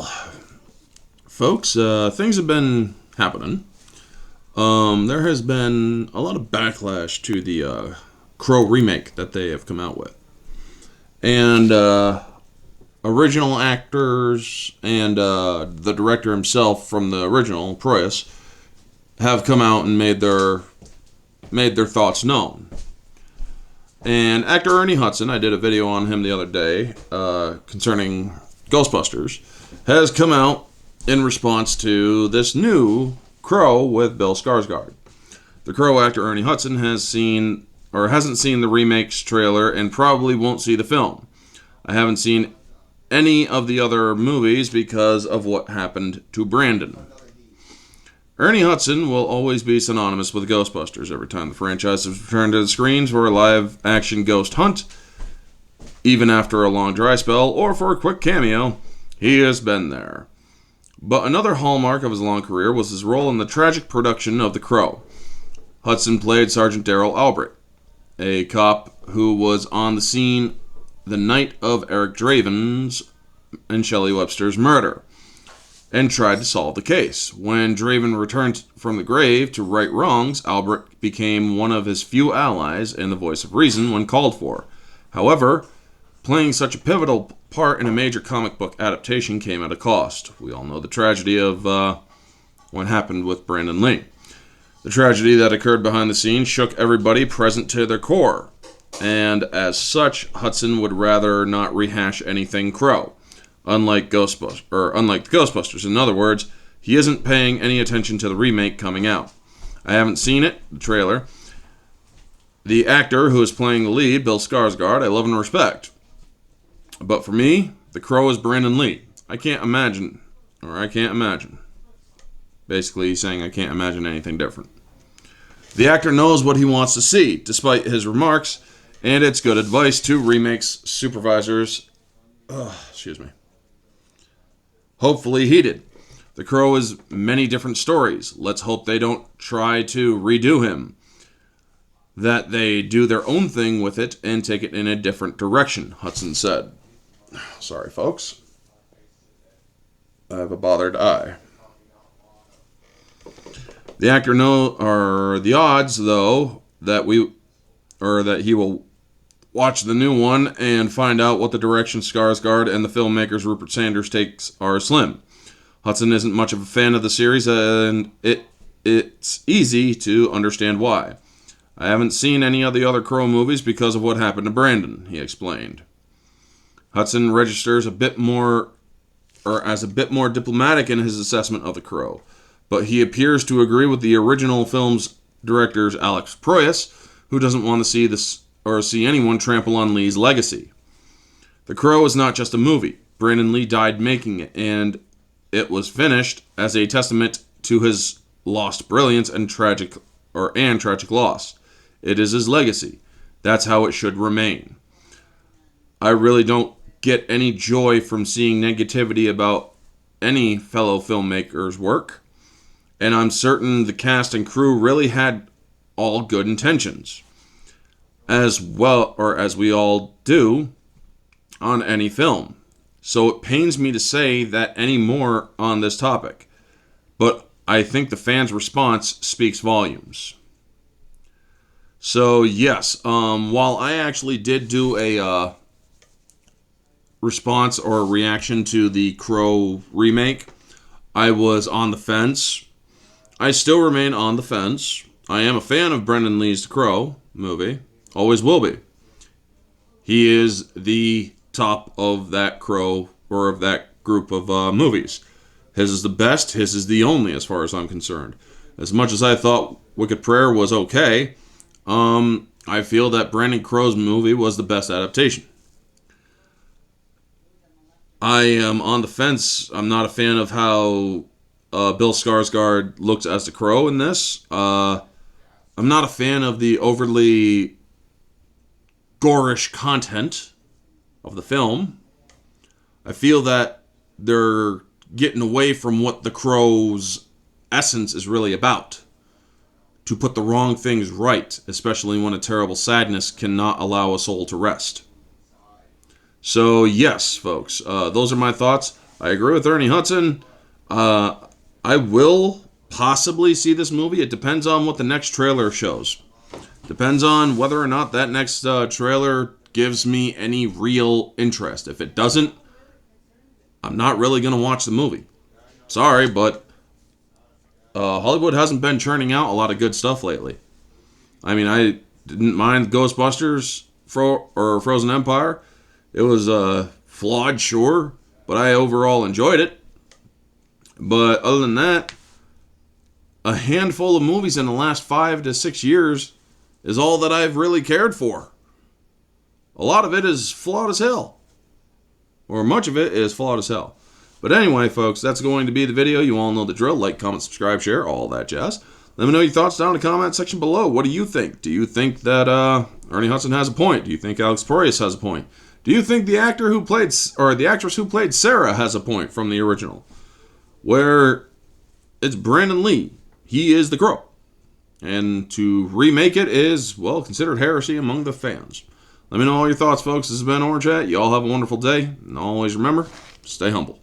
Well, folks, things have been happening. There has been a lot of backlash to the Crow remake that they have come out with. And original actors and the director himself from the original, Proyas, have come out and made their thoughts known. And actor Ernie Hudson, I did a video on him the other day concerning Ghostbusters, has come out in response to this new Crow with Bill Skarsgård. The Crow actor Ernie Hudson hasn't seen the remake's trailer and probably won't see the film. I haven't seen any of the other movies because of what happened to Brandon. Ernie Hudson will always be synonymous with Ghostbusters every time the franchise has returned to the screens for a live-action ghost hunt. Even after a long dry spell or for a quick cameo, he has been there. But another hallmark of his long career was his role in the tragic production of The Crow. Hudson played Sergeant Darrell Albrecht, a cop who was on the scene the night of Eric Draven's and Shelley Webster's murder, and tried to solve the case. When Draven returned from the grave to right wrongs, Albrecht became one of his few allies and the voice of reason when called for. However, playing such a pivotal part in a major comic book adaptation came at a cost. We all know the tragedy of what happened with Brandon Lee. The tragedy that occurred behind the scenes shook everybody present to their core, and as such, Hudson would rather not rehash anything Crow. Unlike the Ghostbusters. In other words, he isn't paying any attention to the remake coming out. I haven't seen it, the trailer. The actor who is playing the lead, Bill Skarsgård, I love and respect. But for me, the Crow is Brandon Lee. I can't imagine. Basically, he's saying I can't imagine anything different. The actor knows what he wants to see, despite his remarks, and it's good advice to remakes supervisors. Hopefully heeded. The Crow is many different stories. Let's hope they don't try to redo him. That they do their own thing with it and take it in a different direction, Hudson said. Sorry, folks. I have a bothered eye. The actor the odds, though, that he will watch the new one and find out what the direction Skarsgård and the filmmakers Rupert Sanders takes are slim. Hudson isn't much of a fan of the series, and it's easy to understand why. I haven't seen any of the other Crow movies because of what happened to Brandon, he explained. Hudson registers as a bit more diplomatic in his assessment of The Crow, but he appears to agree with the original film's director Alex Proyas, who doesn't want to see anyone trample on Lee's legacy. The Crow is not just a movie. Brandon Lee died making it, and it was finished as a testament to his lost brilliance and tragic loss. It is his legacy. That's how it should remain. I really don't get any joy from seeing negativity about any fellow filmmaker's work, and I'm certain the cast and crew really had all good intentions, as we all do on any film. So it pains me to say that any more on this topic, but I think the fans' response speaks volumes. So yes, while I actually did do a response or reaction to the Crow remake, I was on the fence. I still remain on the fence. I am a fan of Brandon Lee's The Crow movie. Always will be. He is the top of that Crow, or of that group of movies. His is the best. His is the only, as far as I'm concerned. As much as I thought Wicked Prayer was okay, I feel that Brandon Crow's movie was the best adaptation. I am on the fence. I'm not a fan of how Bill Skarsgård looks as the Crow in this. I'm not a fan of the overly gorish content of the film. I feel that they're getting away from what the Crow's essence is really about, to put the wrong things right, especially when a terrible sadness cannot allow a soul to rest. So yes, folks, those are my thoughts. I agree with Ernie Hudson. I will possibly see this movie. It depends on what the next trailer shows. Depends on whether or not that next trailer gives me any real interest. If it doesn't, I'm not really going to watch the movie. Sorry, but Hollywood hasn't been churning out a lot of good stuff lately. I mean, I didn't mind Ghostbusters or Frozen Empire. It was flawed, sure, but I overall enjoyed it. But other than that, a handful of movies in the last 5 to 6 years is all that I've really cared for. A lot of it is flawed as hell. Or much of it is flawed as hell. But anyway, folks, that's going to be the video. You all know the drill. Like, comment, subscribe, share, all that jazz. Let me know your thoughts down in the comment section below. What do you think? Do you think that Ernie Hudson has a point? Do you think Alex Proyas has a point? Do you think the actor who played, or the actress who played Sarah has a point from the original? Where it's Brandon Lee. He is the Crow. And to remake it is, well, considered heresy among the fans. Let me know all your thoughts, folks. This has been Orange Hat. You all have a wonderful day. And always remember, stay humble.